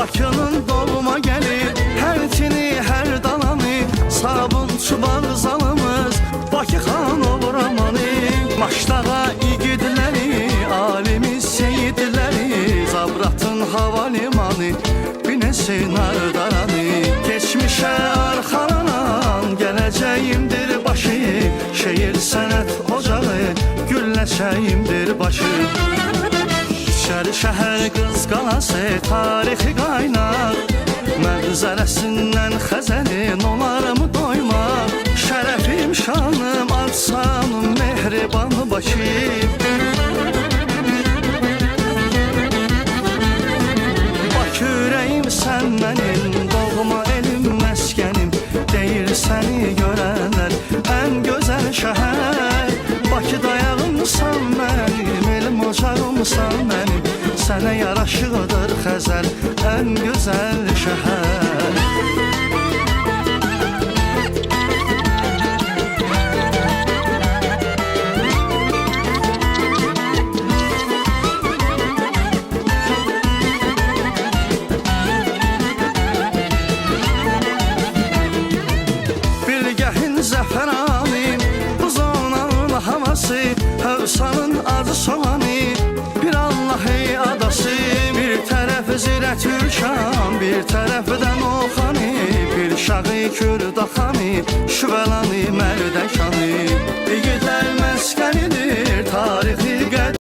Bakının doğuma gelir, her tini, her dalanı, sabun çubar zalımız, Bakı xan olur amanı. Maçdağa igidləri, alimiz seyidləri, Zabratın havalimanı, binesin ardaranı. Geçmişe arxalanan, gələcəyimdir başı, şehir sənət ocağı, gülləçəyimdir başı. İçəri şəhər qız qalası, tarixi qaynaq, mənzərəsindən xəzəlin olarımı doymaq. Şərəfim, şanım, alsanım, mehribanı Bakı. Bakı ürəyim sən mənim, doğma elim, məskənim, deyir səni görənlər ən gözəl şəhər. Bakı dayağımsan mənim, elim ocağımsan mənim, sənə yaraşıqdır Xəzər, ən gözəl şəhər. Bilgəhin zəfəranı, bu zonanın havası, Hövsanın adı soğanı, bir Allah'ı adası. Bir tərəf Zirə Türkan, bir tərəfdən Oxanı, bir Şağı Kürdaxanı, Şüvəlanı, Mərdəkanı. İgidlər məskənidir, tarixi